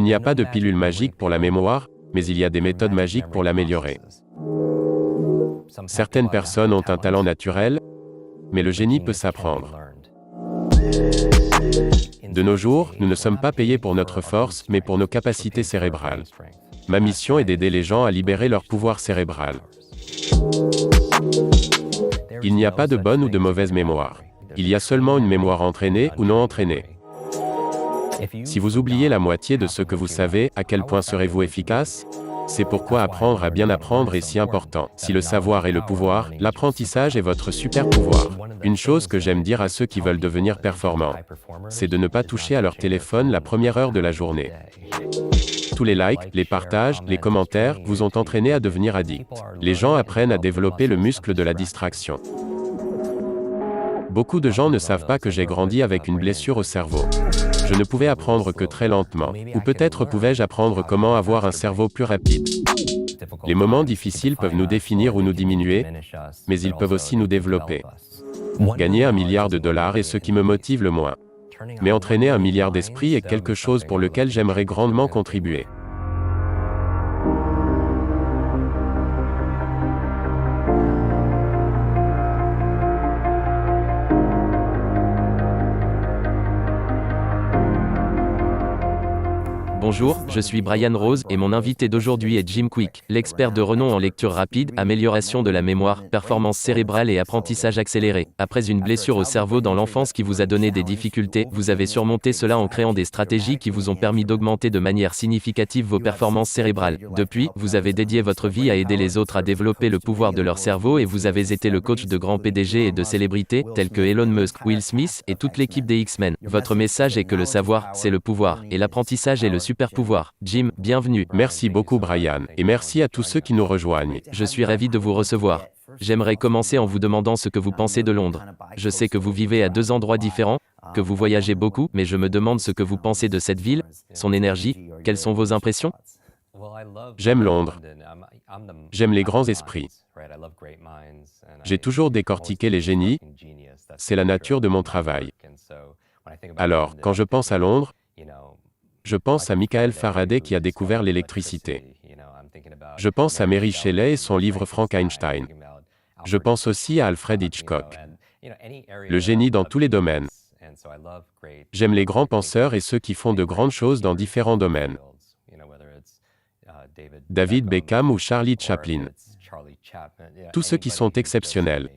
Il n'y a pas de pilule magique pour la mémoire, mais il y a des méthodes magiques pour l'améliorer. Certaines personnes ont un talent naturel, mais le génie peut s'apprendre. De nos jours, nous ne sommes pas payés pour notre force, mais pour nos capacités cérébrales. Ma mission est d'aider les gens à libérer leur pouvoir cérébral. Il n'y a pas de bonne ou de mauvaise mémoire. Il y a seulement une mémoire entraînée ou non entraînée. Si vous oubliez la moitié de ce que vous savez, à quel point serez-vous efficace ? C'est pourquoi apprendre à bien apprendre est si important. Si le savoir est le pouvoir, l'apprentissage est votre super pouvoir. Une chose que j'aime dire à ceux qui veulent devenir performants, c'est de ne pas toucher à leur téléphone la première heure de la journée. Tous les likes, les partages, les commentaires vous ont entraîné à devenir addict. Les gens apprennent à développer le muscle de la distraction. Beaucoup de gens ne savent pas que j'ai grandi avec une blessure au cerveau. Je ne pouvais apprendre que très lentement. Ou peut-être pouvais-je apprendre comment avoir un cerveau plus rapide. Les moments difficiles peuvent nous définir ou nous diminuer, mais ils peuvent aussi nous développer. Gagner $1 milliard est ce qui me motive le moins. Mais entraîner 1 milliard d'esprits est quelque chose pour lequel j'aimerais grandement contribuer. Bonjour, je suis Brian Rose et mon invité d'aujourd'hui est Jim Kwik, l'expert de renom en lecture rapide, amélioration de la mémoire, performance cérébrale et apprentissage accéléré. Après une blessure au cerveau dans l'enfance qui vous a donné des difficultés, vous avez surmonté cela en créant des stratégies qui vous ont permis d'augmenter de manière significative vos performances cérébrales. Depuis, vous avez dédié votre vie à aider les autres à développer le pouvoir de leur cerveau et vous avez été le coach de grands PDG et de célébrités, tels que Elon Musk, Will Smith et toute l'équipe des X-Men. Votre message est que le savoir, c'est le pouvoir, et l'apprentissage est le super pouvoir. Jim, bienvenue. Merci beaucoup Brian, et merci à tous ceux qui nous rejoignent. Je suis ravi de vous recevoir. J'aimerais commencer en vous demandant ce que vous pensez de Londres. Je sais que vous vivez à 2 endroits différents, que vous voyagez beaucoup, mais je me demande ce que vous pensez de cette ville, son énergie, quelles sont vos impressions ? J'aime Londres. J'aime les grands esprits. J'ai toujours décortiqué les génies. C'est la nature de mon travail. Alors, quand je pense à Londres, je pense à Michael Faraday qui a découvert l'électricité. Je pense à Mary Shelley et son livre Frankenstein. Je pense aussi à Alfred Hitchcock. Le génie dans tous les domaines. J'aime les grands penseurs et ceux qui font de grandes choses dans différents domaines. David Beckham ou Charlie Chaplin. Tous ceux qui sont exceptionnels.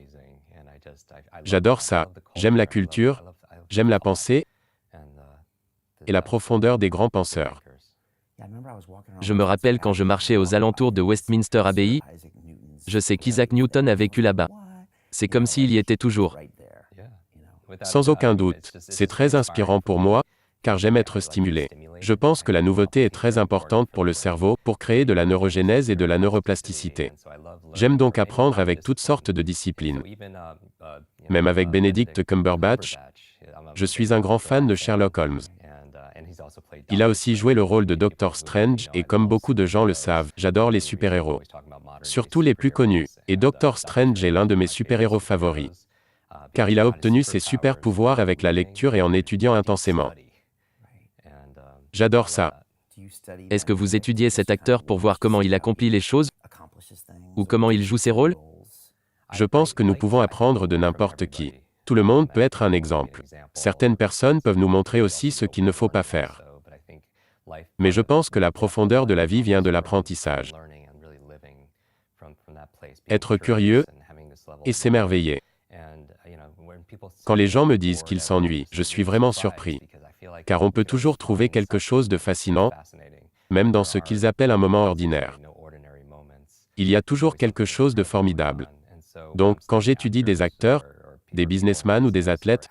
J'adore ça. J'aime la culture, j'aime la pensée et la profondeur des grands penseurs. Je me rappelle quand je marchais aux alentours de Westminster Abbey, je sais qu'Isaac Newton a vécu là-bas. C'est comme s'il y était toujours. Sans aucun doute, c'est très inspirant pour moi, car j'aime être stimulé. Je pense que la nouveauté est très importante pour le cerveau, pour créer de la neurogénèse et de la neuroplasticité. J'aime donc apprendre avec toutes sortes de disciplines. Même avec Benedict Cumberbatch, je suis un grand fan de Sherlock Holmes. Il a aussi joué le rôle de Dr Strange et comme beaucoup de gens le savent, j'adore les super-héros. Surtout les plus connus, et Dr Strange est l'un de mes super-héros favoris. Car il a obtenu ses super-pouvoirs avec la lecture et en étudiant intensément. J'adore ça. Est-ce que vous étudiez cet acteur pour voir comment il accomplit les choses ? Ou comment il joue ses rôles ? Je pense que nous pouvons apprendre de n'importe qui. Tout le monde peut être un exemple. Certaines personnes peuvent nous montrer aussi ce qu'il ne faut pas faire. Mais je pense que la profondeur de la vie vient de l'apprentissage. Être curieux et s'émerveiller. Quand les gens me disent qu'ils s'ennuient, je suis vraiment surpris. Car on peut toujours trouver quelque chose de fascinant, même dans ce qu'ils appellent un moment ordinaire. Il y a toujours quelque chose de formidable. Donc, quand j'étudie des acteurs, des businessmen ou des athlètes,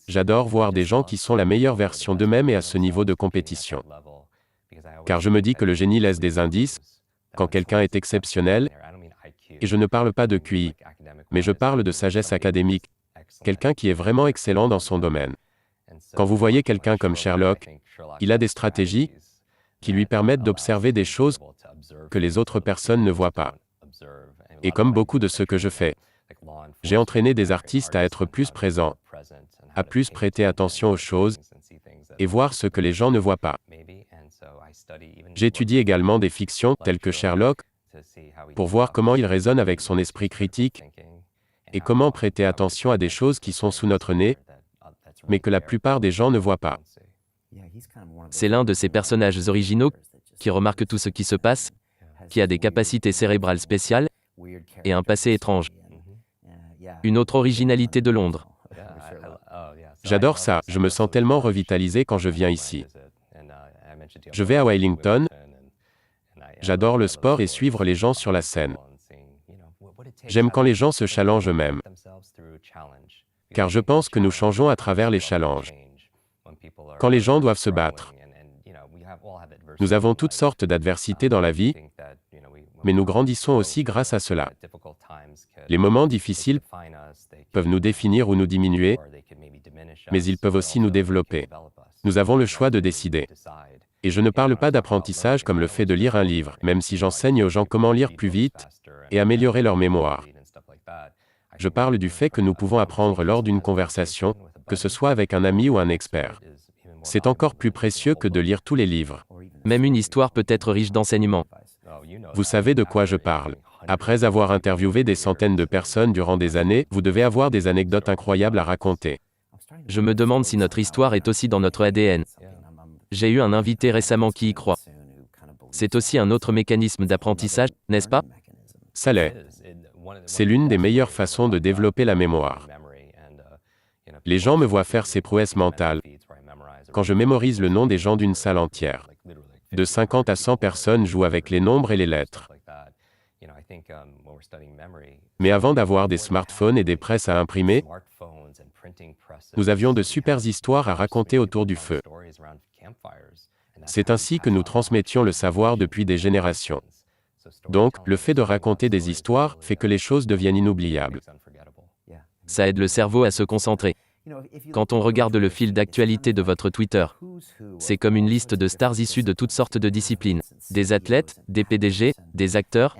j'adore voir des gens qui sont la meilleure version d'eux-mêmes et à ce niveau de compétition. Car je me dis que le génie laisse des indices, quand quelqu'un est exceptionnel, et je ne parle pas de QI, mais je parle de sagesse académique, quelqu'un qui est vraiment excellent dans son domaine. Quand vous voyez quelqu'un comme Sherlock, il a des stratégies qui lui permettent d'observer des choses que les autres personnes ne voient pas. Et comme beaucoup de ce que je fais, j'ai entraîné des artistes à être plus présents, à plus prêter attention aux choses, et voir ce que les gens ne voient pas. J'étudie également des fictions telles que Sherlock pour voir comment il raisonne avec son esprit critique et comment prêter attention à des choses qui sont sous notre nez, mais que la plupart des gens ne voient pas. C'est l'un de ces personnages originaux qui remarque tout ce qui se passe, qui a des capacités cérébrales spéciales et un passé étrange. Une autre originalité de Londres. J'adore ça, je me sens tellement revitalisé quand je viens ici. Je vais à Wellington, j'adore le sport et suivre les gens sur la scène. J'aime quand les gens se challengent eux-mêmes, car je pense que nous changeons à travers les challenges. Quand les gens doivent se battre, nous avons toutes sortes d'adversités dans la vie, mais nous grandissons aussi grâce à cela. Les moments difficiles peuvent nous définir ou nous diminuer, mais ils peuvent aussi nous développer. Nous avons le choix de décider. Et je ne parle pas d'apprentissage comme le fait de lire un livre, même si j'enseigne aux gens comment lire plus vite et améliorer leur mémoire. Je parle du fait que nous pouvons apprendre lors d'une conversation, que ce soit avec un ami ou un expert. C'est encore plus précieux que de lire tous les livres. Même une histoire peut être riche d'enseignements. Vous savez de quoi je parle. Après avoir interviewé des centaines de personnes durant des années, vous devez avoir des anecdotes incroyables à raconter. Je me demande si notre histoire est aussi dans notre ADN. J'ai eu un invité récemment qui y croit. C'est aussi un autre mécanisme d'apprentissage, n'est-ce pas? Ça l'est. C'est l'une des meilleures façons de développer la mémoire. Les gens me voient faire ces prouesses mentales quand je mémorise le nom des gens d'une salle entière. De 50 à 100 personnes jouent avec les nombres et les lettres. Mais avant d'avoir des smartphones et des presses à imprimer, nous avions de super histoires à raconter autour du feu. C'est ainsi que nous transmettions le savoir depuis des générations. Donc, le fait de raconter des histoires fait que les choses deviennent inoubliables. Ça aide le cerveau à se concentrer. Quand on regarde le fil d'actualité de votre Twitter, c'est comme une liste de stars issues de toutes sortes de disciplines. Des athlètes, des PDG, des acteurs,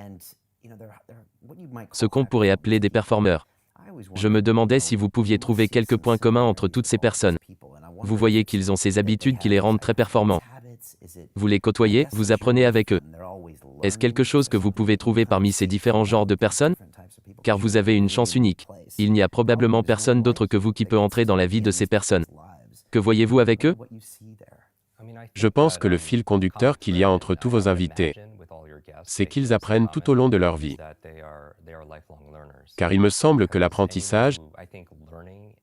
ce qu'on pourrait appeler des performeurs. Je me demandais si vous pouviez trouver quelques points communs entre toutes ces personnes. Vous voyez qu'ils ont ces habitudes qui les rendent très performants. Vous les côtoyez, vous apprenez avec eux. Est-ce quelque chose que vous pouvez trouver parmi ces différents genres de personnes? Car vous avez une chance unique. Il n'y a probablement personne d'autre que vous qui peut entrer dans la vie de ces personnes. Que voyez-vous avec eux? Je pense que le fil conducteur qu'il y a entre tous vos invités, c'est qu'ils apprennent tout au long de leur vie. Car il me semble que l'apprentissage,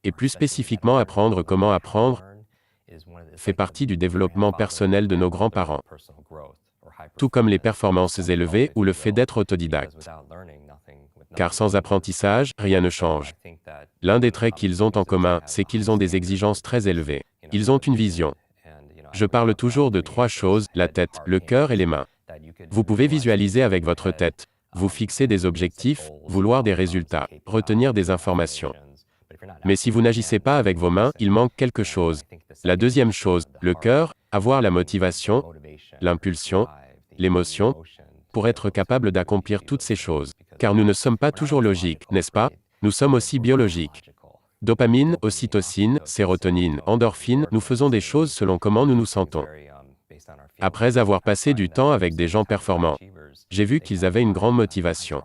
et plus spécifiquement apprendre comment apprendre, fait partie du développement personnel de nos grands-parents. Tout comme les performances élevées ou le fait d'être autodidacte. Car sans apprentissage, rien ne change. L'un des traits qu'ils ont en commun, c'est qu'ils ont des exigences très élevées. Ils ont une vision. Je parle toujours de 3 choses, la tête, le cœur et les mains. Vous pouvez visualiser avec votre tête. Vous fixer des objectifs, vouloir des résultats, retenir des informations. Mais si vous n'agissez pas avec vos mains, il manque quelque chose. La deuxième chose, le cœur, avoir la motivation, l'impulsion, l'émotion, pour être capable d'accomplir toutes ces choses. Car nous ne sommes pas toujours logiques, n'est-ce pas? Nous sommes aussi biologiques. Dopamine, ocytocine, sérotonine, endorphine, nous faisons des choses selon comment nous nous sentons. Après avoir passé du temps avec des gens performants, j'ai vu qu'ils avaient une grande motivation.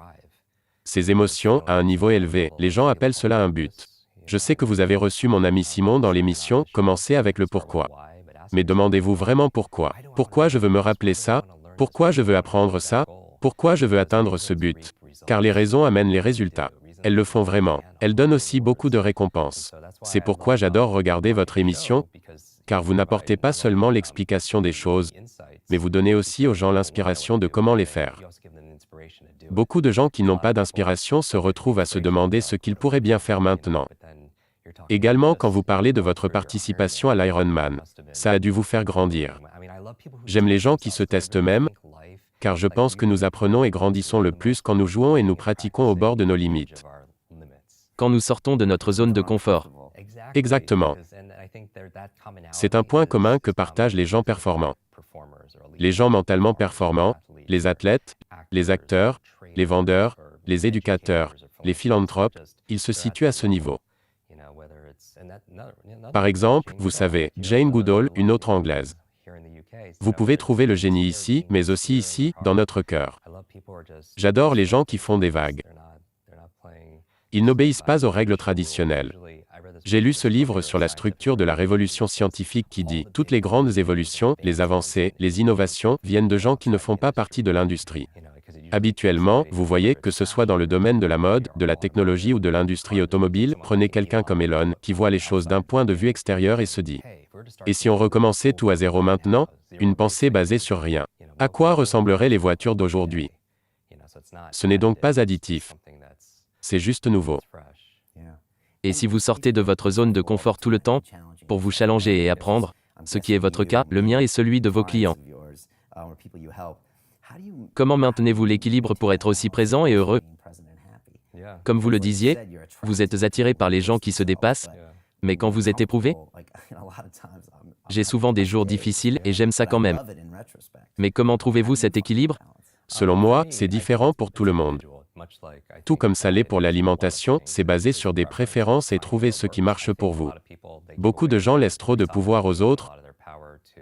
Ces émotions, à un niveau élevé, les gens appellent cela un but. Je sais que vous avez reçu mon ami Simon dans l'émission, commencez avec le pourquoi. Mais demandez-vous vraiment pourquoi. Pourquoi je veux me rappeler ça? Pourquoi je veux apprendre ça? Pourquoi je veux atteindre ce but? Car les raisons amènent les résultats. Elles le font vraiment. Elles donnent aussi beaucoup de récompenses. C'est pourquoi j'adore regarder votre émission, car vous n'apportez pas seulement l'explication des choses, mais vous donnez aussi aux gens l'inspiration de comment les faire. Beaucoup de gens qui n'ont pas d'inspiration se retrouvent à se demander ce qu'ils pourraient bien faire maintenant. Également quand vous parlez de votre participation à l'Ironman, ça a dû vous faire grandir. J'aime les gens qui se testent eux-mêmes, car je pense que nous apprenons et grandissons le plus quand nous jouons et nous pratiquons au bord de nos limites. Quand nous sortons de notre zone de confort. Exactement. C'est un point commun que partagent les gens performants. Les gens mentalement performants, les athlètes, les acteurs, les vendeurs, les éducateurs, les philanthropes, ils se situent à ce niveau. Par exemple, vous savez, Jane Goodall, une autre Anglaise. Vous pouvez trouver le génie ici, mais aussi ici, dans notre cœur. J'adore les gens qui font des vagues. Ils n'obéissent pas aux règles traditionnelles. J'ai lu ce livre sur la structure de la révolution scientifique qui dit « Toutes les grandes évolutions, les avancées, les innovations viennent de gens qui ne font pas partie de l'industrie ». Habituellement, vous voyez, que ce soit dans le domaine de la mode, de la technologie ou de l'industrie automobile, prenez quelqu'un comme Elon, qui voit les choses d'un point de vue extérieur et se dit « Et si on recommençait tout à zéro maintenant ?» Une pensée basée sur rien. À quoi ressembleraient les voitures d'aujourd'hui? Ce n'est donc pas additif. C'est juste nouveau. Et si vous sortez de votre zone de confort tout le temps, pour vous challenger et apprendre, ce qui est votre cas, le mien et celui de vos clients. Comment maintenez-vous l'équilibre pour être aussi présent et heureux? Comme vous le disiez, vous êtes attiré par les gens qui se dépassent, mais quand vous êtes éprouvé, j'ai souvent des jours difficiles et j'aime ça quand même. Mais comment trouvez-vous cet équilibre? Selon moi, c'est différent pour tout le monde. Tout comme ça l'est pour l'alimentation, c'est basé sur des préférences et trouver ce qui marche pour vous. Beaucoup de gens laissent trop de pouvoir aux autres,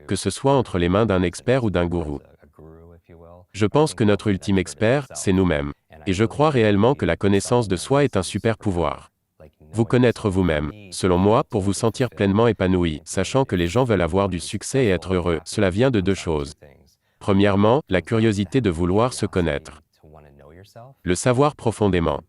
que ce soit entre les mains d'un expert ou d'un gourou. Je pense que notre ultime expert, c'est nous-mêmes. Et je crois réellement que la connaissance de soi est un super pouvoir. Vous connaître vous-même, selon moi, pour vous sentir pleinement épanoui, sachant que les gens veulent avoir du succès et être heureux, cela vient de deux choses. Premièrement, la curiosité de vouloir se connaître. Le savoir profondément.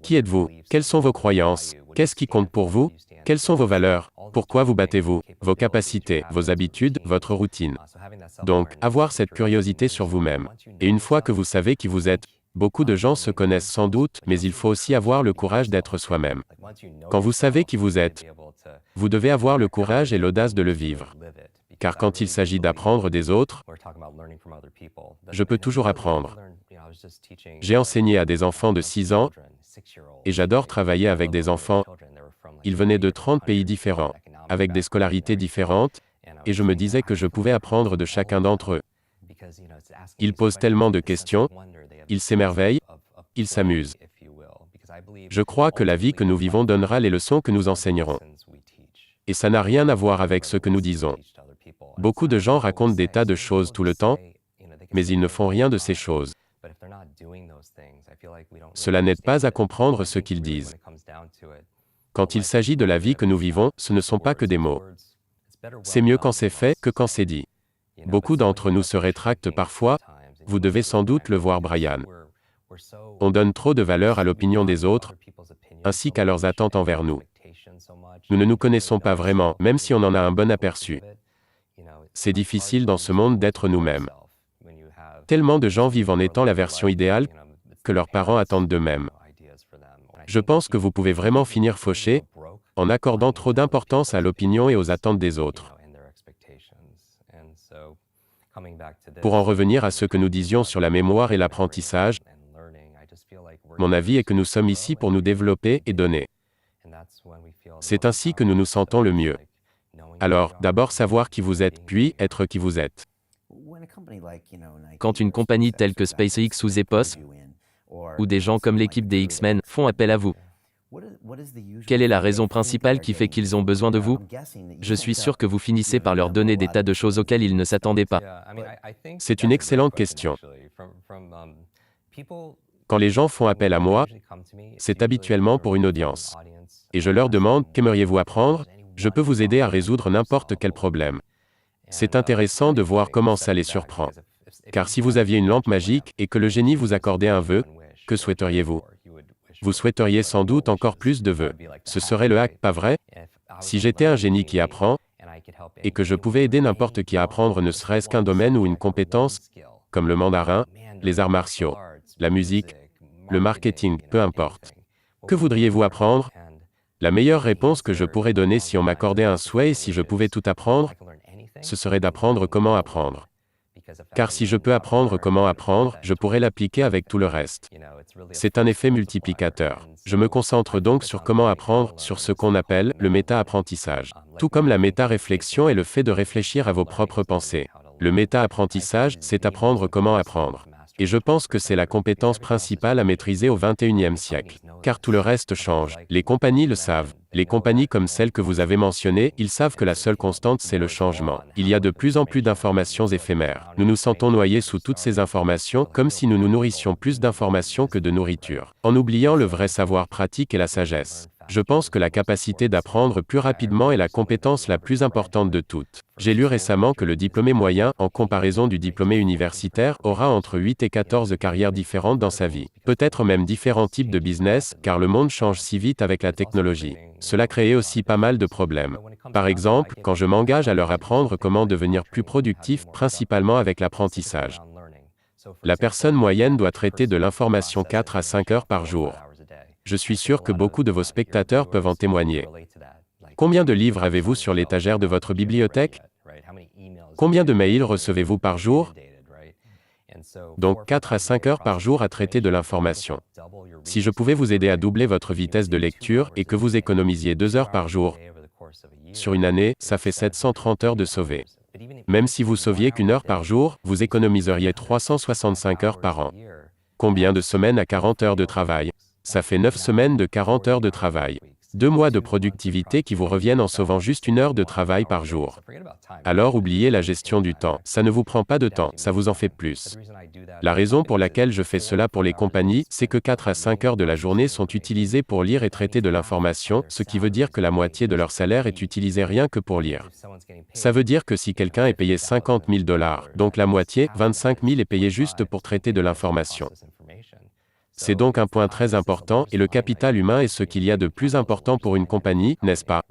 Qui êtes-vous? Quelles sont vos croyances? Qu'est-ce qui compte pour vous? Quelles sont vos valeurs? Pourquoi vous battez-vous? Vos capacités, vos habitudes, votre routine. Donc, avoir cette curiosité sur vous-même. Et une fois que vous savez qui vous êtes, beaucoup de gens se connaissent sans doute, mais il faut aussi avoir le courage d'être soi-même. Quand vous savez qui vous êtes, vous devez avoir le courage et l'audace de le vivre. Car quand il s'agit d'apprendre des autres, je peux toujours apprendre. J'ai enseigné à des enfants de 6 ans, et j'adore travailler avec des enfants. Ils venaient de 30 pays différents, avec des scolarités différentes, et je me disais que je pouvais apprendre de chacun d'entre eux. Ils posent tellement de questions, ils s'émerveillent, ils s'amusent. Je crois que la vie que nous vivons donnera les leçons que nous enseignerons. Et ça n'a rien à voir avec ce que nous disons. Beaucoup de gens racontent des tas de choses tout le temps, mais ils ne font rien de ces choses. Cela n'aide pas à comprendre ce qu'ils disent. Quand il s'agit de la vie que nous vivons, ce ne sont pas que des mots. C'est mieux quand c'est fait que quand c'est dit. Beaucoup d'entre nous se rétractent parfois, vous devez sans doute le voir, Brian. On donne trop de valeur à l'opinion des autres, ainsi qu'à leurs attentes envers nous. Nous ne nous connaissons pas vraiment, même si on en a un bon aperçu. C'est difficile dans ce monde d'être nous-mêmes. Tellement de gens vivent en étant la version idéale que leurs parents attendent d'eux-mêmes. Je pense que vous pouvez vraiment finir fauché en accordant trop d'importance à l'opinion et aux attentes des autres. Pour en revenir à ce que nous disions sur la mémoire et l'apprentissage, mon avis est que nous sommes ici pour nous développer et donner. C'est ainsi que nous nous sentons le mieux. Alors, d'abord savoir qui vous êtes, puis être qui vous êtes. Quand une compagnie telle que SpaceX ou Zepos, ou des gens comme l'équipe des X-Men, font appel à vous, quelle est la raison principale qui fait qu'ils ont besoin de vous? Je suis sûr que vous finissez par leur donner des tas de choses auxquelles ils ne s'attendaient pas. C'est une excellente question. Quand les gens font appel à moi, c'est habituellement pour une audience. Et je leur demande, qu'aimeriez-vous apprendre? Je peux vous aider à résoudre n'importe quel problème. C'est intéressant de voir comment ça les surprend. Car si vous aviez une lampe magique et que le génie vous accordait un vœu, que souhaiteriez-vous? Vous souhaiteriez sans doute encore plus de vœux. Ce serait le hack, pas vrai? Si j'étais un génie qui apprend, et que je pouvais aider n'importe qui à apprendre ne serait-ce qu'un domaine ou une compétence, comme le mandarin, les arts martiaux, la musique, le marketing, peu importe. Que voudriez-vous apprendre? La meilleure réponse que je pourrais donner si on m'accordait un souhait et si je pouvais tout apprendre, ce serait d'apprendre comment apprendre. Car si je peux apprendre comment apprendre, je pourrais l'appliquer avec tout le reste. C'est un effet multiplicateur. Je me concentre donc sur comment apprendre, sur ce qu'on appelle le méta-apprentissage. Tout comme la méta-réflexion est le fait de réfléchir à vos propres pensées. Le méta-apprentissage, c'est apprendre comment apprendre. Et je pense que c'est la compétence principale à maîtriser au XXIe siècle. Car tout le reste change. Les compagnies le savent. Les compagnies comme celles que vous avez mentionnées, ils savent que la seule constante c'est le changement. Il y a de plus en plus d'informations éphémères. Nous nous sentons noyés sous toutes ces informations, comme si nous nous nourrissions plus d'informations que de nourriture, en oubliant le vrai savoir pratique et la sagesse. Je pense que la capacité d'apprendre plus rapidement est la compétence la plus importante de toutes. J'ai lu récemment que le diplômé moyen, en comparaison du diplômé universitaire, aura entre 8 et 14 carrières différentes dans sa vie. Peut-être même différents types de business, car le monde change si vite avec la technologie. Cela crée aussi pas mal de problèmes. Par exemple, quand je m'engage à leur apprendre comment devenir plus productif, principalement avec l'apprentissage. La personne moyenne doit traiter de l'information 4 à 5 heures par jour. Je suis sûr que beaucoup de vos spectateurs peuvent en témoigner. Combien de livres avez-vous sur l'étagère de votre bibliothèque? Combien de mails recevez-vous par jour? Donc 4 à 5 heures par jour à traiter de l'information. Si je pouvais vous aider à doubler votre vitesse de lecture et que vous économisiez 2 heures par jour, sur une année, ça fait 730 heures de sauvées. Même si vous sauviez qu'1 heure par jour, vous économiseriez 365 heures par an. Combien de semaines à 40 heures de travail? Ça fait 9 semaines de 40 heures de travail. 2 mois de productivité qui vous reviennent en sauvant juste 1 heure de travail par jour. Alors oubliez la gestion du temps. Ça ne vous prend pas de temps, ça vous en fait plus. La raison pour laquelle je fais cela pour les compagnies, c'est que 4 à 5 heures de la journée sont utilisées pour lire et traiter de l'information, ce qui veut dire que la moitié de leur salaire est utilisée rien que pour lire. Ça veut dire que si quelqu'un est payé 50 000 $, donc la moitié, 25 000 est payé juste pour traiter de l'information. C'est donc un point très important, et le capital humain est ce qu'il y a de plus important pour une compagnie, n'est-ce pas?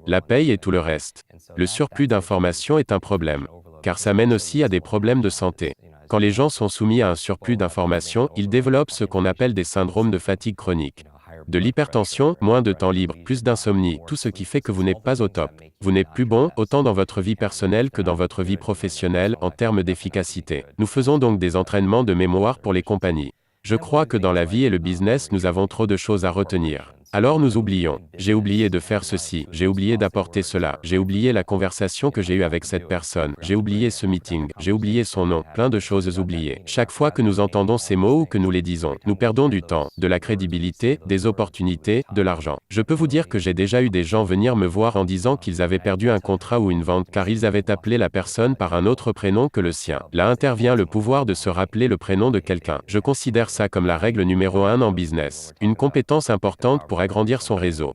La paye et tout le reste. Le surplus d'informations est un problème, car ça mène aussi à des problèmes de santé. Quand les gens sont soumis à un surplus d'informations, ils développent ce qu'on appelle des syndromes de fatigue chronique. De l'hypertension, moins de temps libre, plus d'insomnie, tout ce qui fait que vous n'êtes pas au top. Vous n'êtes plus bon, autant dans votre vie personnelle que dans votre vie professionnelle, en termes d'efficacité. Nous faisons donc des entraînements de mémoire pour les compagnies. Je crois que dans la vie et le business, nous avons trop de choses à retenir. Alors nous oublions. J'ai oublié de faire ceci, j'ai oublié d'apporter cela, j'ai oublié la conversation que j'ai eue avec cette personne, j'ai oublié ce meeting, j'ai oublié son nom, plein de choses oubliées. Chaque fois que nous entendons ces mots ou que nous les disons, nous perdons du temps, de la crédibilité, des opportunités, de l'argent. Je peux vous dire que j'ai déjà eu des gens venir me voir en disant qu'ils avaient perdu un contrat ou une vente car ils avaient appelé la personne par un autre prénom que le sien. Là intervient le pouvoir de se rappeler le prénom de quelqu'un. Je considère ça comme la règle numéro 1 en business. Une compétence importante pour agrandir son réseau.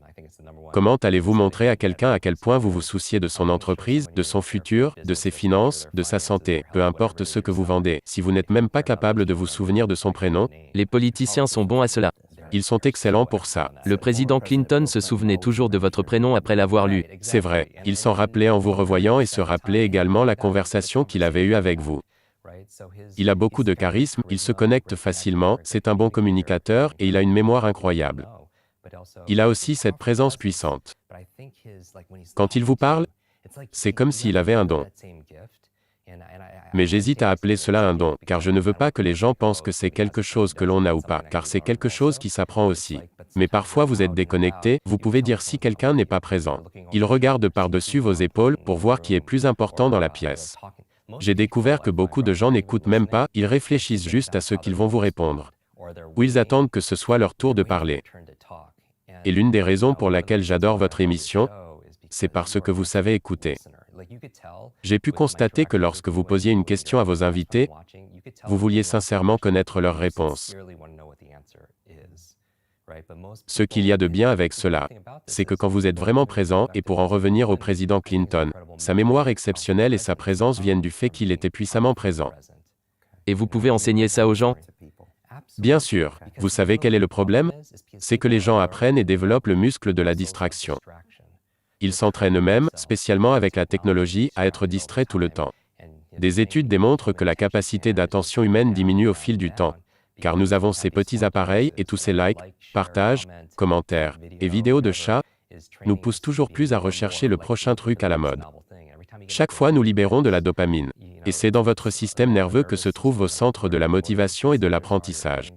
Comment allez-vous montrer à quelqu'un à quel point vous vous souciez de son entreprise, de son futur, de ses finances, de sa santé, peu importe ce que vous vendez, si vous n'êtes même pas capable de vous souvenir de son prénom? Les politiciens sont bons à cela. Ils sont excellents pour ça. Le président Clinton se souvenait toujours de votre prénom après l'avoir lu. C'est vrai. Il s'en rappelait en vous revoyant et se rappelait également la conversation qu'il avait eue avec vous. Il a beaucoup de charisme, il se connecte facilement, c'est un bon communicateur et il a une mémoire incroyable. Il a aussi cette présence puissante. Quand il vous parle, c'est comme s'il avait un don. Mais j'hésite à appeler cela un don, car je ne veux pas que les gens pensent que c'est quelque chose que l'on a ou pas, car c'est quelque chose qui s'apprend aussi. Mais parfois vous êtes déconnecté, vous pouvez dire si quelqu'un n'est pas présent. Il regarde par-dessus vos épaules pour voir qui est plus important dans la pièce. J'ai découvert que beaucoup de gens n'écoutent même pas, ils réfléchissent juste à ce qu'ils vont vous répondre. Ou ils attendent que ce soit leur tour de parler. Et l'une des raisons pour laquelle j'adore votre émission, c'est parce que vous savez écouter. J'ai pu constater que lorsque vous posiez une question à vos invités, vous vouliez sincèrement connaître leur réponse. Ce qu'il y a de bien avec cela, c'est que quand vous êtes vraiment présent, et pour en revenir au président Clinton, sa mémoire exceptionnelle et sa présence viennent du fait qu'il était puissamment présent. Et vous pouvez enseigner ça aux gens? Bien sûr. Vous savez quel est le problème? C'est que les gens apprennent et développent le muscle de la distraction. Ils s'entraînent eux-mêmes, spécialement avec la technologie, à être distraits tout le temps. Des études démontrent que la capacité d'attention humaine diminue au fil du temps, car nous avons ces petits appareils et tous ces likes, partages, commentaires et vidéos de chats nous poussent toujours plus à rechercher le prochain truc à la mode. Chaque fois nous libérons de la dopamine. Et c'est dans votre système nerveux que se trouvent vos centres de la motivation et de l'apprentissage.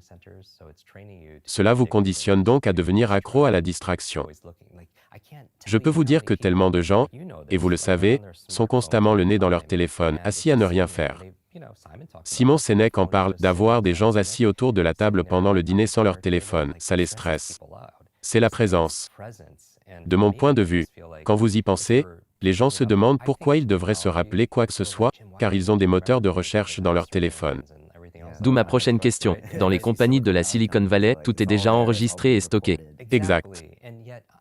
Cela vous conditionne donc à devenir accro à la distraction. Je peux vous dire que tellement de gens, et vous le savez, sont constamment le nez dans leur téléphone, assis à ne rien faire. Simon Sinek en parle, d'avoir des gens assis autour de la table pendant le dîner sans leur téléphone, ça les stresse. C'est la présence. De mon point de vue, quand vous y pensez, les gens se demandent pourquoi ils devraient se rappeler quoi que ce soit, car ils ont des moteurs de recherche dans leur téléphone. D'où ma prochaine question. Dans les compagnies de la Silicon Valley, tout est déjà enregistré et stocké. Exact.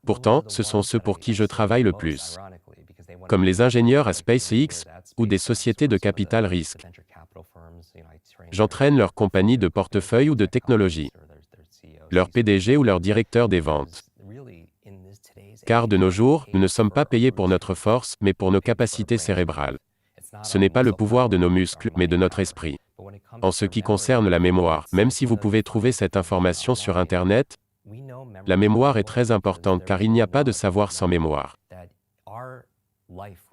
Pourtant, ce sont ceux pour qui je travaille le plus. Comme les ingénieurs à SpaceX ou des sociétés de capital risque. J'entraîne leur compagnie de portefeuille ou de technologie, leur PDG ou leur directeur des ventes. Car de nos jours, nous ne sommes pas payés pour notre force, mais pour nos capacités cérébrales. Ce n'est pas le pouvoir de nos muscles, mais de notre esprit. En ce qui concerne la mémoire, même si vous pouvez trouver cette information sur Internet, la mémoire est très importante car il n'y a pas de savoir sans mémoire.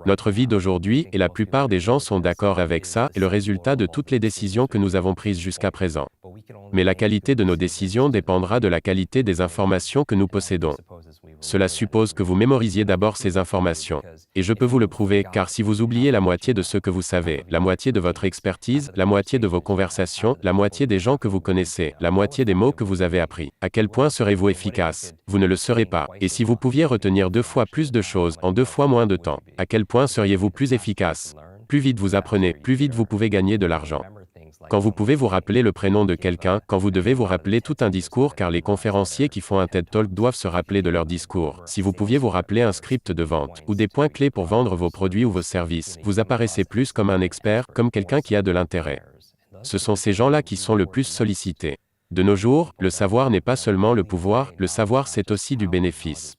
Notre vie d'aujourd'hui, et la plupart des gens sont d'accord avec ça, est le résultat de toutes les décisions que nous avons prises jusqu'à présent. Mais la qualité de nos décisions dépendra de la qualité des informations que nous possédons. Cela suppose que vous mémorisiez d'abord ces informations. Et je peux vous le prouver, car si vous oubliez la moitié de ce que vous savez, la moitié de votre expertise, la moitié de vos conversations, la moitié des gens que vous connaissez, la moitié des mots que vous avez appris, à quel point serez-vous efficace? Vous ne le serez pas. Et si vous pouviez retenir 2 fois plus de choses en 2 fois moins de temps, à quel point seriez-vous plus efficace? Plus vite vous apprenez, plus vite vous pouvez gagner de l'argent. Quand vous pouvez vous rappeler le prénom de quelqu'un, quand vous devez vous rappeler tout un discours car les conférenciers qui font un TED Talk doivent se rappeler de leur discours. Si vous pouviez vous rappeler un script de vente, ou des points clés pour vendre vos produits ou vos services, vous apparaissez plus comme un expert, comme quelqu'un qui a de l'intérêt. Ce sont ces gens-là qui sont le plus sollicités. De nos jours, le savoir n'est pas seulement le pouvoir, le savoir c'est aussi du bénéfice.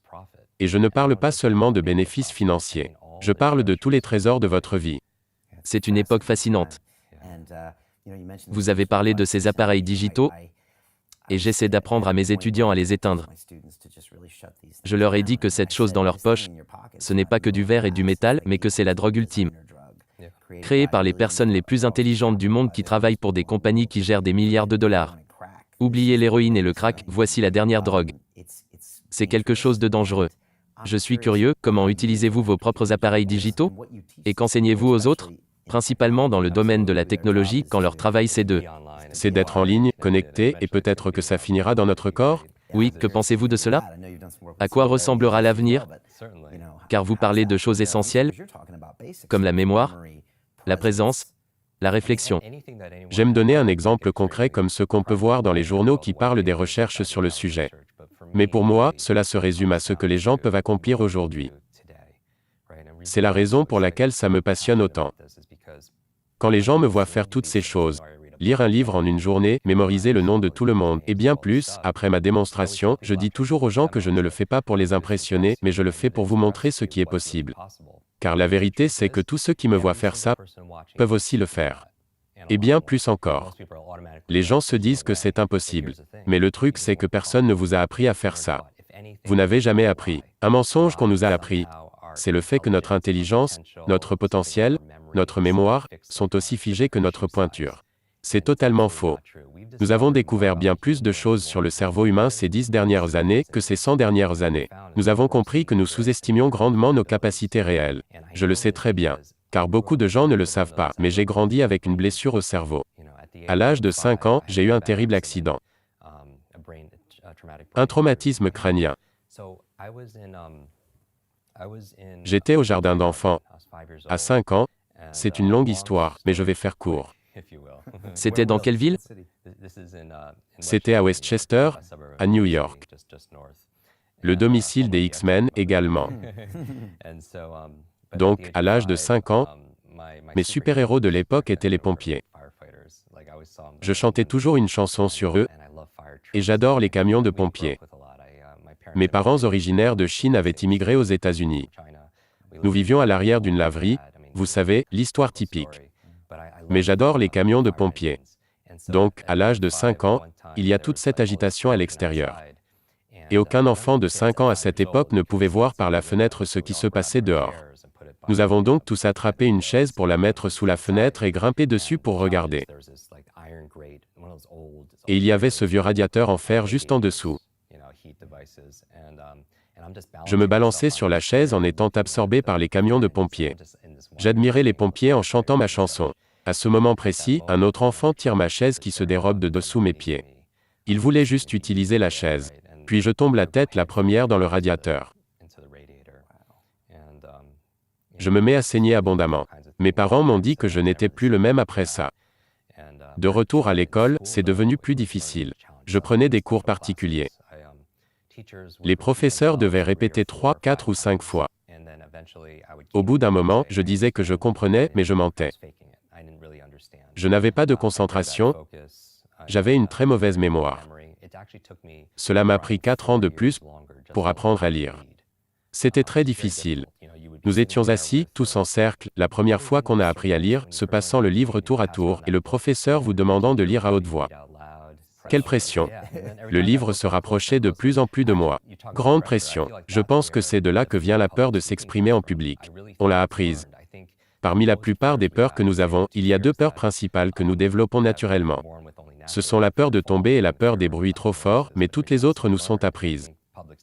Et je ne parle pas seulement de bénéfices financiers. Je parle de tous les trésors de votre vie. C'est une époque fascinante. Vous avez parlé de ces appareils digitaux, et j'essaie d'apprendre à mes étudiants à les éteindre. Je leur ai dit que cette chose dans leur poche, ce n'est pas que du verre et du métal, mais que c'est la drogue ultime. Créée par les personnes les plus intelligentes du monde qui travaillent pour des compagnies qui gèrent des milliards de dollars. Oubliez l'héroïne et le crack, voici la dernière drogue. C'est quelque chose de dangereux. Je suis curieux, comment utilisez-vous vos propres appareils digitaux? Et qu'enseignez-vous aux autres? Principalement dans le domaine de la technologie, quand leur travail c'est d'être en ligne, connecté, et peut-être que ça finira dans notre corps? Oui, que pensez-vous de cela? À quoi ressemblera l'avenir? Car vous parlez de choses essentielles, comme la mémoire, la présence, la réflexion. J'aime donner un exemple concret comme ce qu'on peut voir dans les journaux qui parlent des recherches sur le sujet. Mais pour moi, cela se résume à ce que les gens peuvent accomplir aujourd'hui. C'est la raison pour laquelle ça me passionne autant. Quand les gens me voient faire toutes ces choses, lire un livre en une journée, mémoriser le nom de tout le monde, et bien plus, après ma démonstration, je dis toujours aux gens que je ne le fais pas pour les impressionner, mais je le fais pour vous montrer ce qui est possible. Car la vérité c'est que tous ceux qui me voient faire ça, peuvent aussi le faire. Et bien plus encore. Les gens se disent que c'est impossible. Mais le truc c'est que personne ne vous a appris à faire ça. Vous n'avez jamais appris. Un mensonge qu'on nous a appris, c'est le fait que notre intelligence, notre potentiel, notre mémoire, sont aussi figés que notre pointure. C'est totalement faux. Nous avons découvert bien plus de choses sur le cerveau humain ces 10 dernières années que ces 100 dernières années. Nous avons compris que nous sous-estimions grandement nos capacités réelles. Je le sais très bien. Car beaucoup de gens ne le savent pas, mais j'ai grandi avec une blessure au cerveau. À l'âge de 5 ans, j'ai eu un terrible accident. Un traumatisme crânien. J'étais au jardin d'enfants. À 5 ans, c'est une longue histoire, mais je vais faire court. C'était dans quelle ville? C'était à Westchester, à New York. Le domicile des X-Men également. Donc, à l'âge de 5 ans, mes super-héros de l'époque étaient les pompiers. Je chantais toujours une chanson sur eux, et j'adore les camions de pompiers. Mes parents originaires de Chine avaient immigré aux États-Unis. Nous vivions à l'arrière d'une laverie, vous savez, l'histoire typique. Mais j'adore les camions de pompiers. Donc, à l'âge de 5 ans, il y a toute cette agitation à l'extérieur. Et aucun enfant de 5 ans à cette époque ne pouvait voir par la fenêtre ce qui se passait dehors. Nous avons donc tous attrapé une chaise pour la mettre sous la fenêtre et grimper dessus pour regarder. Et il y avait ce vieux radiateur en fer juste en dessous. Je me balançais sur la chaise en étant absorbé par les camions de pompiers. J'admirais les pompiers en chantant ma chanson. À ce moment précis, un autre enfant tire ma chaise qui se dérobe de dessous mes pieds. Il voulait juste utiliser la chaise. Puis je tombe la tête la première dans le radiateur. Je me mets à saigner abondamment. Mes parents m'ont dit que je n'étais plus le même après ça. De retour à l'école, c'est devenu plus difficile. Je prenais des cours particuliers. Les professeurs devaient répéter 3, 4 ou 5 fois. Au bout d'un moment, je disais que je comprenais, mais je mentais. Je n'avais pas de concentration. J'avais une très mauvaise mémoire. Cela m'a pris 4 ans de plus pour apprendre à lire. C'était très difficile. Nous étions assis, tous en cercle, la première fois qu'on a appris à lire, se passant le livre tour à tour, et le professeur vous demandant de lire à haute voix. Quelle pression! Le livre se rapprochait de plus en plus de moi. Grande pression. Je pense que c'est de là que vient la peur de s'exprimer en public. On l'a apprise. Parmi la plupart des peurs que nous avons, il y a 2 peurs principales que nous développons naturellement. Ce sont la peur de tomber et la peur des bruits trop forts, mais toutes les autres nous sont apprises.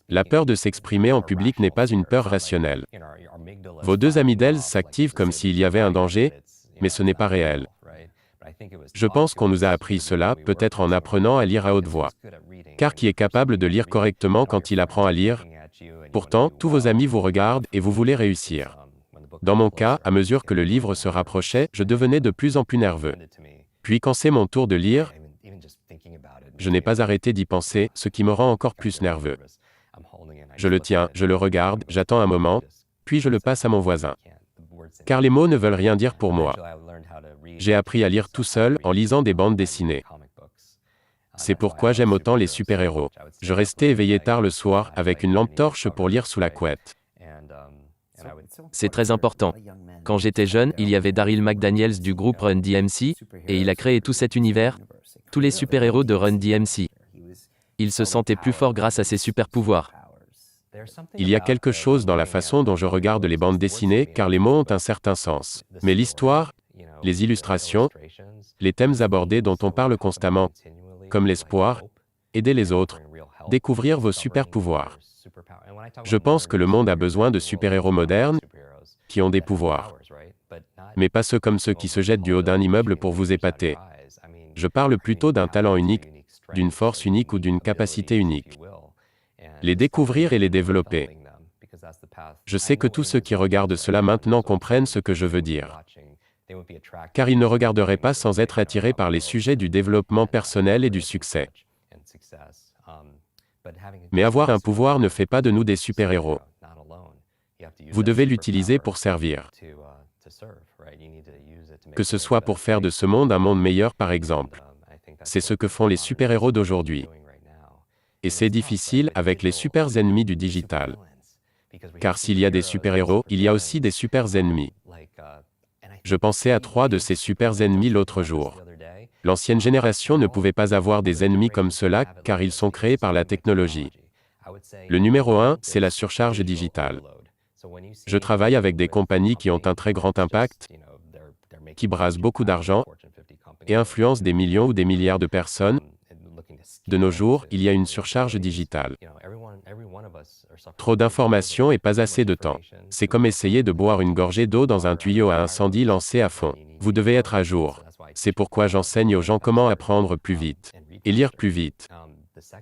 La peur de s'exprimer en public n'est pas une peur rationnelle. Vos 2 amygdales s'activent comme s'il y avait un danger, mais ce n'est pas réel. Je pense qu'on nous a appris cela, peut-être en apprenant à lire à haute voix. Car qui est capable de lire correctement quand il apprend à lire? Pourtant, tous vos amis vous regardent et vous voulez réussir. Dans mon cas, à mesure que le livre se rapprochait, je devenais de plus en plus nerveux. Puis quand c'est mon tour de lire, je n'ai pas arrêté d'y penser, ce qui me rend encore plus nerveux. Je le tiens, je le regarde, j'attends un moment, puis je le passe à mon voisin. Car les mots ne veulent rien dire pour moi. J'ai appris à lire tout seul, en lisant des bandes dessinées. C'est pourquoi j'aime autant les super-héros. Je restais éveillé tard le soir, avec une lampe torche pour lire sous la couette. C'est très important. Quand j'étais jeune, il y avait Daryl McDaniels du groupe Run DMC, et il a créé tout cet univers, tous les super-héros de Run DMC. Il se sentait plus fort grâce à ses super-pouvoirs. Il y a quelque chose dans la façon dont je regarde les bandes dessinées, car les mots ont un certain sens. Mais l'histoire, les illustrations, les thèmes abordés dont on parle constamment, comme l'espoir, aider les autres, découvrir vos super-pouvoirs. Je pense que le monde a besoin de super-héros modernes, qui ont des pouvoirs. Mais pas ceux comme ceux qui se jettent du haut d'un immeuble pour vous épater. Je parle plutôt d'un talent unique, d'une force unique ou d'une capacité unique. Les découvrir et les développer. Je sais que tous ceux qui regardent cela maintenant comprennent ce que je veux dire. Car ils ne regarderaient pas sans être attirés par les sujets du développement personnel et du succès. Mais avoir un pouvoir ne fait pas de nous des super-héros. Vous devez l'utiliser pour servir. Que ce soit pour faire de ce monde un monde meilleur par exemple. C'est ce que font les super-héros d'aujourd'hui. Et c'est difficile avec les super-ennemis du digital. Car s'il y a des super-héros, il y a aussi des super-ennemis. Je pensais à 3 de ces super-ennemis l'autre jour. L'ancienne génération ne pouvait pas avoir des ennemis comme cela, car ils sont créés par la technologie. Le numéro 1, c'est la surcharge digitale. Je travaille avec des compagnies qui ont un très grand impact, qui brassent beaucoup d'argent, et influencent des millions ou des milliards de personnes. De nos jours, il y a une surcharge digitale. Trop d'informations et pas assez de temps. C'est comme essayer de boire une gorgée d'eau dans un tuyau à incendie lancé à fond. Vous devez être à jour. C'est pourquoi j'enseigne aux gens comment apprendre plus vite et lire plus vite.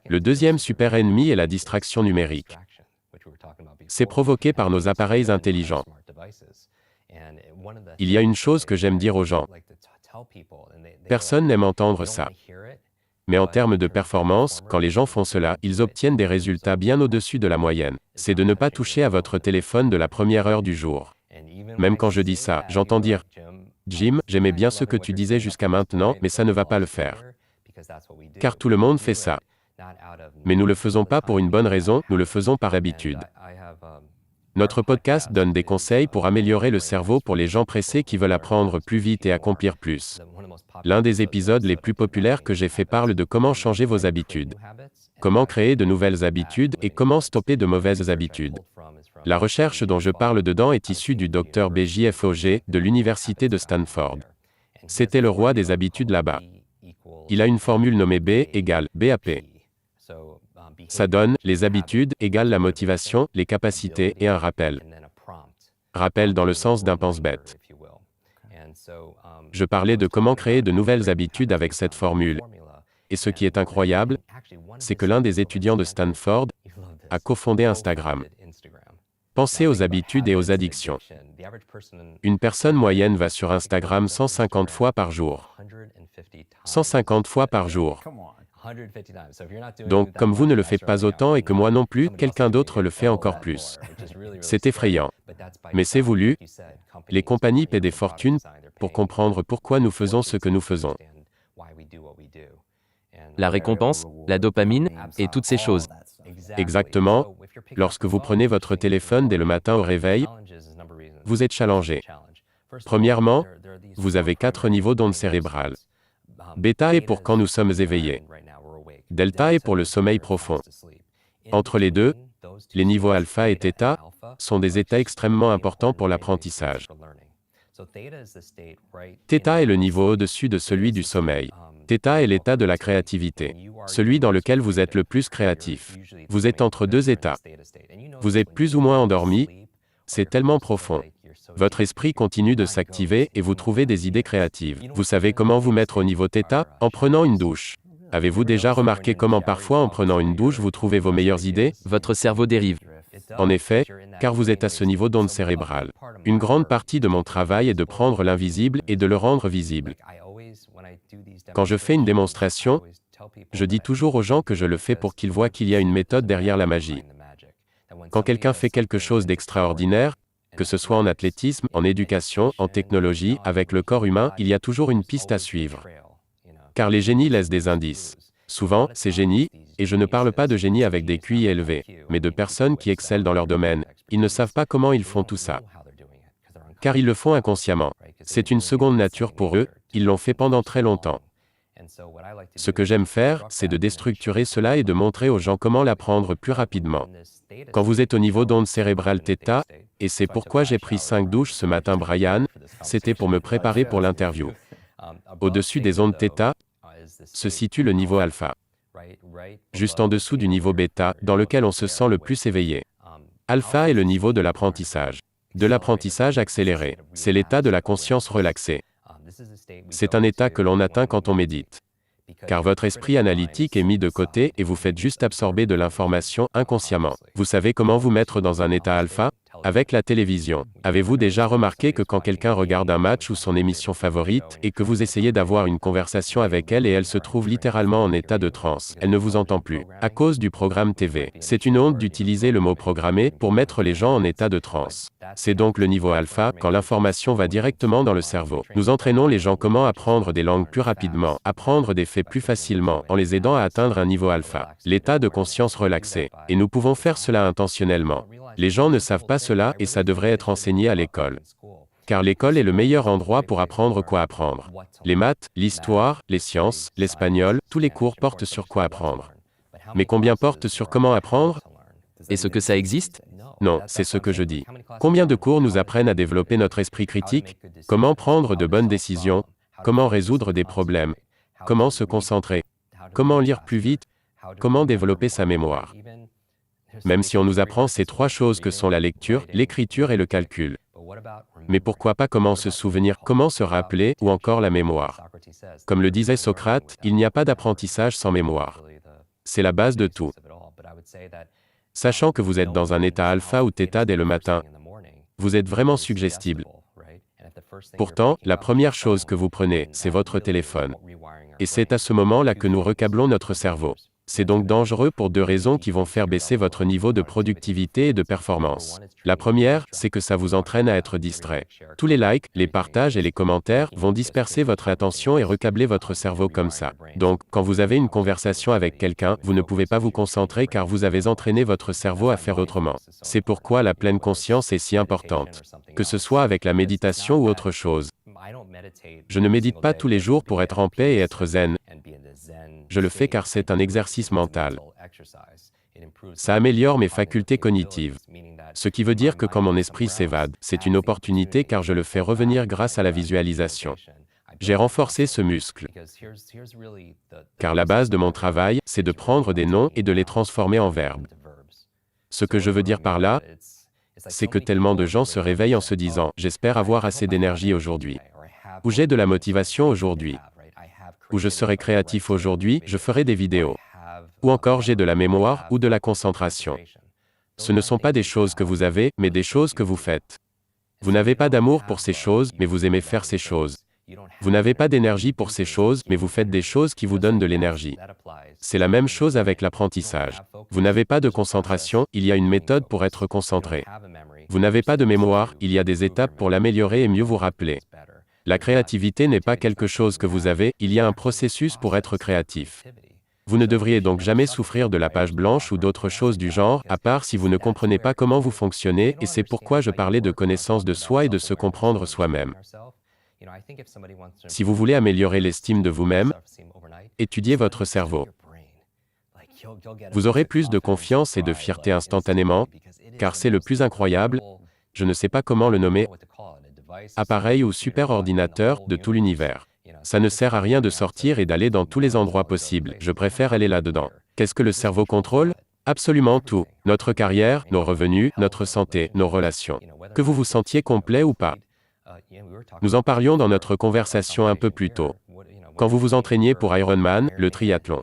Le deuxième super ennemi est la distraction numérique. C'est provoqué par nos appareils intelligents. Il y a une chose que j'aime dire aux gens. Personne n'aime entendre ça. Mais en termes de performance, quand les gens font cela, ils obtiennent des résultats bien au-dessus de la moyenne. C'est de ne pas toucher à votre téléphone de la première heure du jour. Même quand je dis ça, j'entends dire « Jim, j'aimais bien ce que tu disais jusqu'à maintenant, mais ça ne va pas le faire. » Car tout le monde fait ça. Mais nous ne le faisons pas pour une bonne raison, nous le faisons par habitude. Notre podcast donne des conseils pour améliorer le cerveau pour les gens pressés qui veulent apprendre plus vite et accomplir plus. L'un des épisodes les plus populaires que j'ai fait parle de comment changer vos habitudes, comment créer de nouvelles habitudes et comment stopper de mauvaises habitudes. La recherche dont je parle dedans est issue du Dr B.J. Fogg de l'université de Stanford. C'était le roi des habitudes là-bas. Il a une formule nommée B égale BAP. Ça donne, les habitudes égale la motivation, les capacités et un rappel. Rappel dans le sens d'un pense-bête. Je parlais de comment créer de nouvelles habitudes avec cette formule. Et ce qui est incroyable, c'est que l'un des étudiants de Stanford a cofondé Instagram. Pensez aux habitudes et aux addictions. Une personne moyenne va sur Instagram 150 fois par jour. 150 fois par jour. Donc, comme vous ne le faites pas autant et que moi non plus, quelqu'un d'autre le fait encore plus. C'est effrayant. Mais c'est voulu. Les compagnies paient des fortunes pour comprendre pourquoi nous faisons ce que nous faisons. La récompense, la dopamine, et toutes ces choses. Exactement. Lorsque vous prenez votre téléphone dès le matin au réveil, vous êtes challengé. Premièrement, vous avez 4 niveaux d'ondes cérébrales. Bêta est pour quand nous sommes éveillés. Delta est pour le sommeil profond. Entre les deux, les niveaux alpha et theta sont des états extrêmement importants pour l'apprentissage. Theta est le niveau au-dessus de celui du sommeil. Theta est l'état de la créativité, celui dans lequel vous êtes le plus créatif. Vous êtes entre deux états. Vous êtes plus ou moins endormi, c'est tellement profond. Votre esprit continue de s'activer et vous trouvez des idées créatives. Vous savez comment vous mettre au niveau theta? En prenant une douche. Avez-vous déjà remarqué comment parfois en prenant une douche vous trouvez vos meilleures idées? Votre cerveau dérive. En effet, car vous êtes à ce niveau d'onde cérébrale. Une grande partie de mon travail est de prendre l'invisible et de le rendre visible. Quand je fais une démonstration, je dis toujours aux gens que je le fais pour qu'ils voient qu'il y a une méthode derrière la magie. Quand quelqu'un fait quelque chose d'extraordinaire, que ce soit en athlétisme, en éducation, en technologie, avec le corps humain, il y a toujours une piste à suivre. Car les génies laissent des indices. Souvent, ces génies, et je ne parle pas de génies avec des QI élevés, mais de personnes qui excellent dans leur domaine, ils ne savent pas comment ils font tout ça. Car ils le font inconsciemment. C'est une seconde nature pour eux, ils l'ont fait pendant très longtemps. Ce que j'aime faire, c'est de déstructurer cela et de montrer aux gens comment l'apprendre plus rapidement. Quand vous êtes au niveau d'onde cérébrale θ, et c'est pourquoi j'ai pris 5 douches ce matin Brian, c'était pour me préparer pour l'interview. Au-dessus des ondes θ, se situe le niveau alpha. Juste en dessous du niveau bêta, dans lequel on se sent le plus éveillé. Alpha est le niveau de l'apprentissage. De l'apprentissage accéléré. C'est l'état de la conscience relaxée. C'est un état que l'on atteint quand on médite. Car votre esprit analytique est mis de côté et vous faites juste absorber de l'information inconsciemment. Vous savez comment vous mettre dans un état alpha? Avec la télévision. Avez-vous déjà remarqué que quand quelqu'un regarde un match ou son émission favorite, et que vous essayez d'avoir une conversation avec elle et elle se trouve littéralement en état de transe, elle ne vous entend plus, à cause du programme TV. C'est une honte d'utiliser le mot programmé pour mettre les gens en état de transe. C'est donc le niveau alpha, quand l'information va directement dans le cerveau. Nous entraînons les gens comment apprendre des langues plus rapidement, apprendre des faits plus facilement, en les aidant à atteindre un niveau alpha, l'état de conscience relaxé. Et nous pouvons faire cela intentionnellement. Les gens ne savent pas cela et ça devrait être enseigné à l'école. Car l'école est le meilleur endroit pour apprendre quoi apprendre. Les maths, l'histoire, les sciences, l'espagnol, tous les cours portent sur quoi apprendre. Mais combien portent sur comment apprendre? Est-ce que ça existe? Non, c'est ce que je dis. Combien de cours nous apprennent à développer notre esprit critique? Comment prendre de bonnes décisions? Comment résoudre des problèmes? Comment se concentrer? Comment lire plus vite? Comment développer sa mémoire? Même si on nous apprend ces 3 choses que sont la lecture, l'écriture et le calcul. Mais pourquoi pas comment se souvenir, comment se rappeler, ou encore la mémoire? Comme le disait Socrate, il n'y a pas d'apprentissage sans mémoire. C'est la base de tout. Sachant que vous êtes dans un état alpha ou θ dès le matin, vous êtes vraiment suggestible. Pourtant, la première chose que vous prenez, c'est votre téléphone. Et c'est à ce moment-là que nous recablons notre cerveau. C'est donc dangereux pour 2 raisons qui vont faire baisser votre niveau de productivité et de performance. La première, c'est que ça vous entraîne à être distrait. Tous les likes, les partages et les commentaires vont disperser votre attention et recabler votre cerveau comme ça. Donc, quand vous avez une conversation avec quelqu'un, vous ne pouvez pas vous concentrer car vous avez entraîné votre cerveau à faire autrement. C'est pourquoi la pleine conscience est si importante. Que ce soit avec la méditation ou autre chose. Je ne médite pas tous les jours pour être en paix et être zen. Je le fais car c'est un exercice mental. Ça améliore mes facultés cognitives. Ce qui veut dire que quand mon esprit s'évade, c'est une opportunité car je le fais revenir grâce à la visualisation. J'ai renforcé ce muscle. Car la base de mon travail, c'est de prendre des noms et de les transformer en verbes. Ce que je veux dire par là, c'est que tellement de gens se réveillent en se disant « J'espère avoir assez d'énergie aujourd'hui ». Où j'ai de la motivation aujourd'hui. Où je serai créatif aujourd'hui, je ferai des vidéos. Ou encore j'ai de la mémoire ou de la concentration. Ce ne sont pas des choses que vous avez, mais des choses que vous faites. Vous n'avez pas d'amour pour ces choses, mais vous aimez faire ces choses. Vous n'avez pas d'énergie pour ces choses, mais vous faites des choses qui vous donnent de l'énergie. C'est la même chose avec l'apprentissage. Vous n'avez pas de concentration, il y a une méthode pour être concentré. Vous n'avez pas de mémoire, il y a des étapes pour l'améliorer et mieux vous rappeler. La créativité n'est pas quelque chose que vous avez, il y a un processus pour être créatif. Vous ne devriez donc jamais souffrir de la page blanche ou d'autres choses du genre, à part si vous ne comprenez pas comment vous fonctionnez, et c'est pourquoi je parlais de connaissance de soi et de se comprendre soi-même. Si vous voulez améliorer l'estime de vous-même, étudiez votre cerveau. Vous aurez plus de confiance et de fierté instantanément, car c'est le plus incroyable, je ne sais pas comment le nommer, appareil ou super ordinateur de tout l'univers. Ça ne sert à rien de sortir et d'aller dans tous les endroits possibles, je préfère aller là-dedans. Qu'est-ce que le cerveau contrôle? Absolument tout. Notre carrière, nos revenus, notre santé, nos relations. Que vous vous sentiez complet ou pas. Nous en parlions dans notre conversation un peu plus tôt. Quand vous vous entraîniez pour Ironman, le triathlon.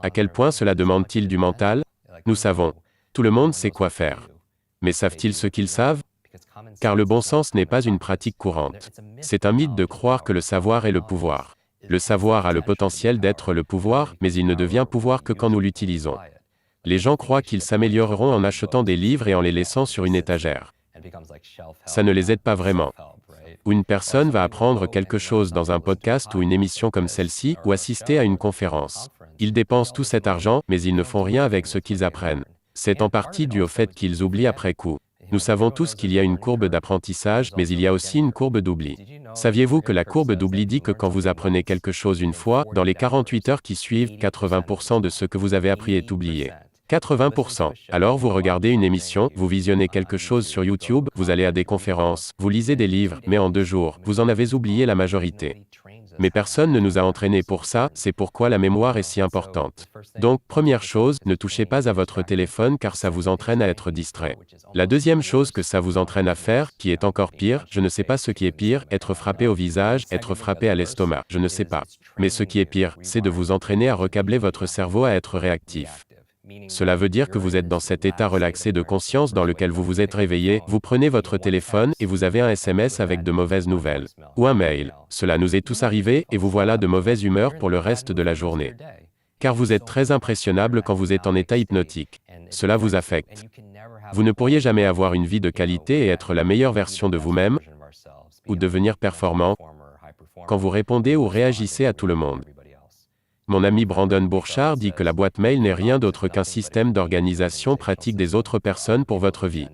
À quel point cela demande-t-il du mental? Nous savons. Tout le monde sait quoi faire. Mais savent-ils ce qu'ils savent? Car le bon sens n'est pas une pratique courante. C'est un mythe de croire que le savoir est le pouvoir. Le savoir a le potentiel d'être le pouvoir, mais il ne devient pouvoir que quand nous l'utilisons. Les gens croient qu'ils s'amélioreront en achetant des livres et en les laissant sur une étagère. Ça ne les aide pas vraiment. Ou une personne va apprendre quelque chose dans un podcast ou une émission comme celle-ci, ou assister à une conférence. Ils dépensent tout cet argent, mais ils ne font rien avec ce qu'ils apprennent. C'est en partie dû au fait qu'ils oublient après coup. Nous savons tous qu'il y a une courbe d'apprentissage, mais il y a aussi une courbe d'oubli. Saviez-vous que la courbe d'oubli dit que quand vous apprenez quelque chose une fois, dans les 48 heures qui suivent, 80% de ce que vous avez appris est oublié. 80%. Alors vous regardez une émission, vous visionnez quelque chose sur YouTube, vous allez à des conférences, vous lisez des livres, mais en 2 jours, vous en avez oublié la majorité. Mais personne ne nous a entraînés pour ça, c'est pourquoi la mémoire est si importante. Donc, première chose, ne touchez pas à votre téléphone car ça vous entraîne à être distrait. La deuxième chose que ça vous entraîne à faire, qui est encore pire, je ne sais pas ce qui est pire, être frappé au visage, être frappé à l'estomac, je ne sais pas. Mais ce qui est pire, c'est de vous entraîner à recabler votre cerveau à être réactif. Cela veut dire que vous êtes dans cet état relaxé de conscience dans lequel vous vous êtes réveillé, vous prenez votre téléphone et vous avez un SMS avec de mauvaises nouvelles. Ou un mail. Cela nous est tous arrivé et vous voilà de mauvaise humeur pour le reste de la journée. Car vous êtes très impressionnable quand vous êtes en état hypnotique. Cela vous affecte. Vous ne pourriez jamais avoir une vie de qualité et être la meilleure version de vous-même, ou devenir performant, quand vous répondez ou réagissez à tout le monde. Mon ami Brandon Burchard dit que la boîte mail n'est rien d'autre qu'un système d'organisation pratique des autres personnes pour votre vie.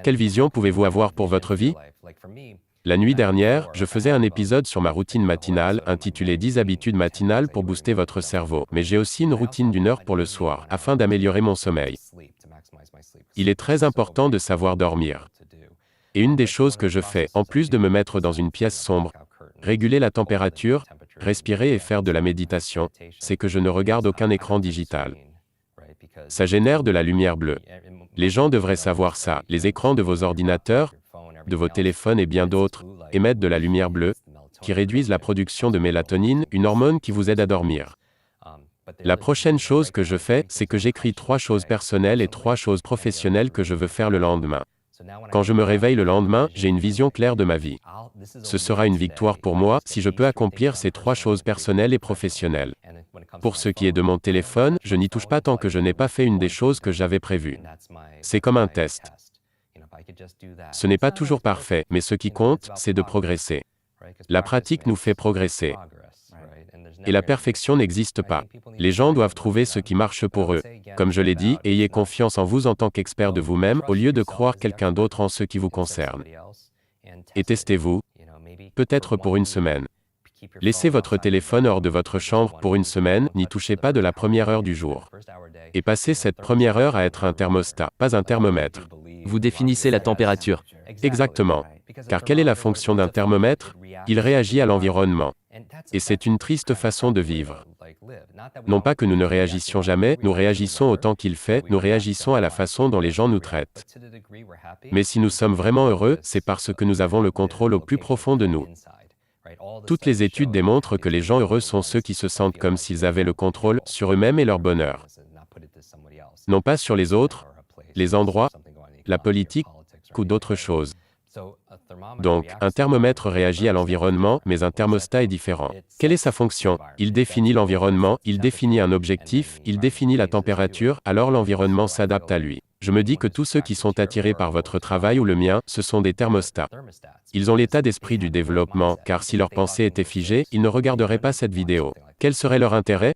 Quelle vision pouvez-vous avoir pour votre vie? La nuit dernière, je faisais un épisode sur ma routine matinale, intitulé 10 habitudes matinales pour booster votre cerveau, mais j'ai aussi une routine d'1 heure pour le soir, afin d'améliorer mon sommeil. Il est très important de savoir dormir. Et une des choses que je fais, en plus de me mettre dans une pièce sombre, réguler la température, respirer et faire de la méditation, c'est que je ne regarde aucun écran digital. Ça génère de la lumière bleue. Les gens devraient savoir ça. Les écrans de vos ordinateurs, de vos téléphones et bien d'autres, émettent de la lumière bleue, qui réduisent la production de mélatonine, une hormone qui vous aide à dormir. La prochaine chose que je fais, c'est que j'écris 3 choses personnelles et 3 choses professionnelles que je veux faire le lendemain. Quand je me réveille le lendemain, j'ai une vision claire de ma vie. Ce sera une victoire pour moi si je peux accomplir ces 3 choses personnelles et professionnelles. Pour ce qui est de mon téléphone, je n'y touche pas tant que je n'ai pas fait une des choses que j'avais prévues. C'est comme un test. Ce n'est pas toujours parfait, mais ce qui compte, c'est de progresser. La pratique nous fait progresser. Et la perfection n'existe pas. Les gens doivent trouver ce qui marche pour eux. Comme je l'ai dit, ayez confiance en vous en tant qu'expert de vous-même, au lieu de croire quelqu'un d'autre en ce qui vous concerne. Et testez-vous, peut-être pour une semaine. Laissez votre téléphone hors de votre chambre pour une semaine, n'y touchez pas de la première heure du jour. Et passez cette première heure à être un thermostat, pas un thermomètre. Vous définissez la température. Exactement. Car quelle est la fonction d'un thermomètre? Il réagit à l'environnement. Et c'est une triste façon de vivre. Non pas que nous ne réagissions jamais, nous réagissons autant qu'il fait, nous réagissons à la façon dont les gens nous traitent. Mais si nous sommes vraiment heureux, c'est parce que nous avons le contrôle au plus profond de nous. Toutes les études démontrent que les gens heureux sont ceux qui se sentent comme s'ils avaient le contrôle sur eux-mêmes et leur bonheur. Non pas sur les autres, les endroits, la politique ou d'autres choses. Donc, un thermomètre réagit à l'environnement, mais un thermostat est différent. Quelle est sa fonction? Il définit l'environnement, il définit un objectif, il définit la température, alors l'environnement s'adapte à lui. Je me dis que tous ceux qui sont attirés par votre travail ou le mien, ce sont des thermostats. Ils ont l'état d'esprit du développement, car si leur pensée était figée, ils ne regarderaient pas cette vidéo. Quel serait leur intérêt?